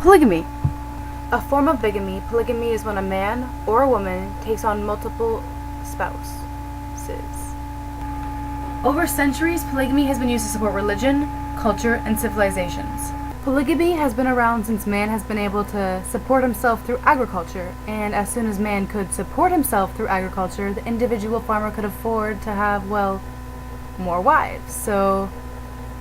Polygamy. A form of bigamy, polygamy is when a man or a woman takes on multiple spouses. Over centuries, polygamy has been used to support religion, culture, and civilizations. Polygamy has been around since man has been able to support himself through agriculture, and as soon as man could support himself through agriculture, the individual farmer could afford to have, well, more wives. So,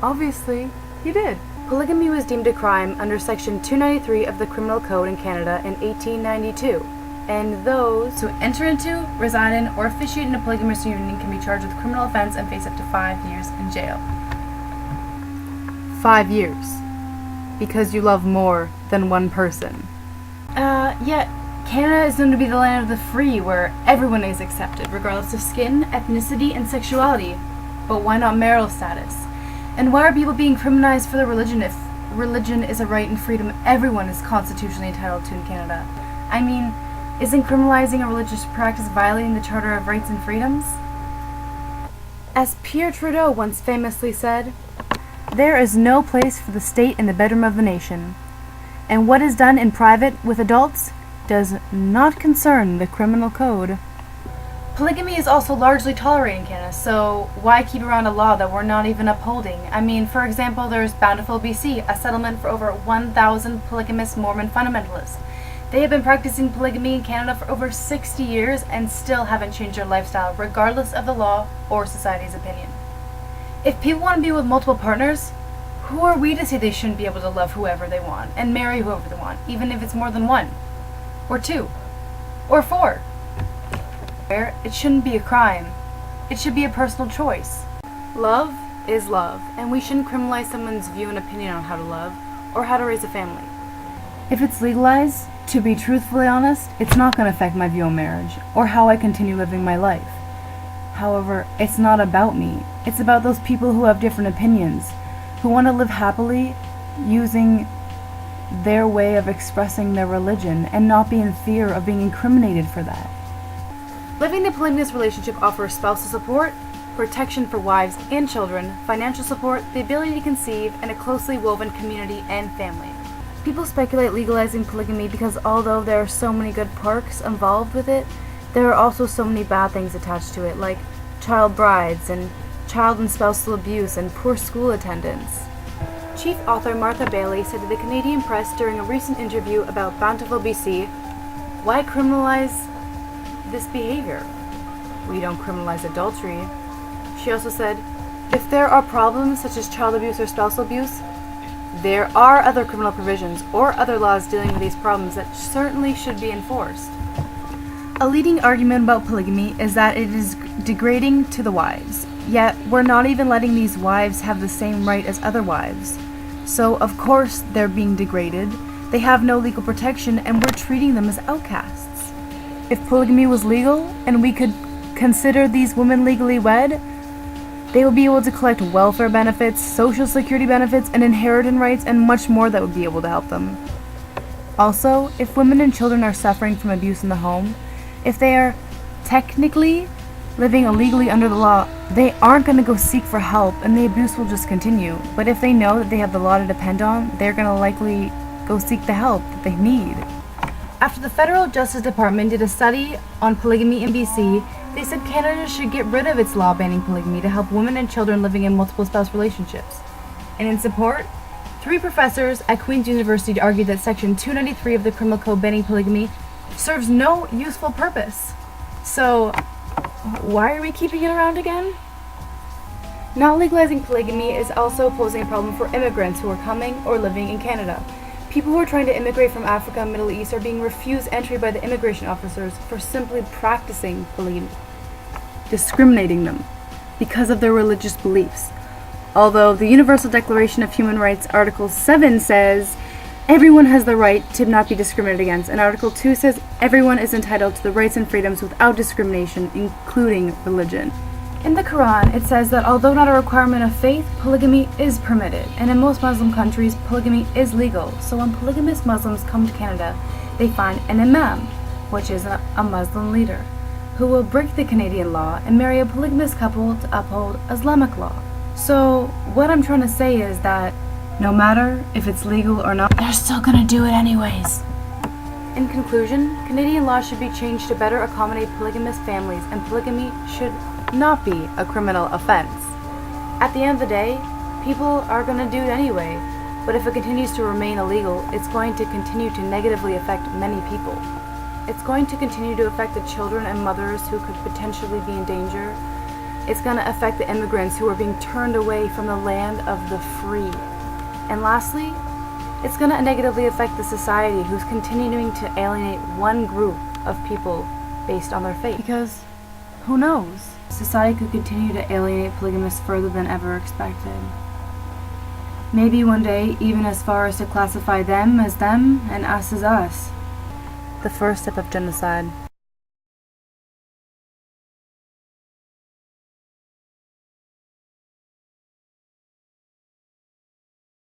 obviously, he did. Polygamy was deemed a crime under Section 293 of the Criminal Code in Canada in 1892, and those who enter into, reside in, or officiate in a polygamous union can be charged with criminal offense and face up to 5 years in jail. 5 years. Because you love more than one person. Yet, Canada is known to be the land of the free, where everyone is accepted, regardless of skin, ethnicity, and sexuality. But why not marital status? And why are people being criminalized for their religion if religion is a right and freedom everyone is constitutionally entitled to in Canada? I mean, isn't criminalizing a religious practice violating the Charter of Rights and Freedoms? As Pierre Trudeau once famously said, "There is no place for the state in the bedroom of the nation, and what is done in private with adults does not concern the criminal code." Polygamy is also largely tolerated in Canada, so why keep around a law that we're not even upholding? I mean, for example, there's Bountiful BC, a settlement for over 1,000 polygamous Mormon fundamentalists. They have been practicing polygamy in Canada for over 60 years and still haven't changed their lifestyle, regardless of the law or society's opinion. If people want to be with multiple partners, who are we to say they shouldn't be able to love whoever they want and marry whoever they want, even if it's more than one, or two, or four? It shouldn't be a crime. It should be a personal choice. Love is love, and we shouldn't criminalize someone's view and opinion on how to love or how to raise a family. If it's legalized, to be truthfully honest, it's not going to affect my view on marriage or how I continue living my life. However, it's not about me. It's about those people who have different opinions, who want to live happily using their way of expressing their religion and not be in fear of being incriminated for that. Living in a polygamous relationship offers spousal support, protection for wives and children, financial support, the ability to conceive, and a closely woven community and family. People speculate legalizing polygamy because although there are so many good perks involved with it, there are also so many bad things attached to it, like child brides and child and spousal abuse and poor school attendance. Chief author Martha Bailey said to the Canadian press during a recent interview about Bountiful BC, "Why criminalize this behavior? We don't criminalize adultery." She also said, "If there are problems such as child abuse or spousal abuse, there are other criminal provisions or other laws dealing with these problems that certainly should be enforced." A leading argument about polygamy is that it is degrading to the wives, yet we're not even letting these wives have the same right as other wives. So of course they're being degraded, they have no legal protection, and we're treating them as outcasts. If polygamy was legal and we could consider these women legally wed, they would be able to collect welfare benefits, social security benefits, and inheritance rights, and much more that would be able to help them. Also, if women and children are suffering from abuse in the home, if they are technically living illegally under the law, they aren't going to go seek for help and the abuse will just continue. But if they know that they have the law to depend on, they're going to likely go seek the help that they need. After the Federal Justice Department did a study on polygamy in BC, they said Canada should get rid of its law banning polygamy to help women and children living in multiple spouse relationships. And in support, 3 professors at Queen's University argued that Section 293 of the Criminal Code banning polygamy serves no useful purpose. So, why are we keeping it around again? Not legalizing polygamy is also posing a problem for immigrants who are coming or living in Canada. People who are trying to immigrate from Africa and Middle East are being refused entry by the immigration officers for simply practicing polygamy, discriminating them because of their religious beliefs. Although the Universal Declaration of Human Rights Article 7 says everyone has the right to not be discriminated against, and Article 2 says everyone is entitled to the rights and freedoms without discrimination, including religion. In the Quran, it says that although not a requirement of faith, polygamy is permitted, and in most Muslim countries, polygamy is legal. So when polygamous Muslims come to Canada, they find an imam, which is a Muslim leader, who will break the Canadian law and marry a polygamous couple to uphold Islamic law. So what I'm trying to say is that No matter if it's legal or not, they're still gonna do it anyways. In conclusion, Canadian law should be changed to better accommodate polygamous families, and polygamy should not be a criminal offense. At the end of the day, people are gonna do it anyway, but if it continues to remain illegal, it's going to continue to negatively affect many people. It's going to continue to affect the children and mothers who could potentially be in danger. It's going to affect the immigrants who are being turned away from the land of the free. And lastly, it's going to negatively affect the society who's continuing to alienate one group of people based on their faith. Because, who knows? Society could continue to alienate polygamists further than ever expected. Maybe one day, even as far as to classify them as them and us as us. The first step of genocide.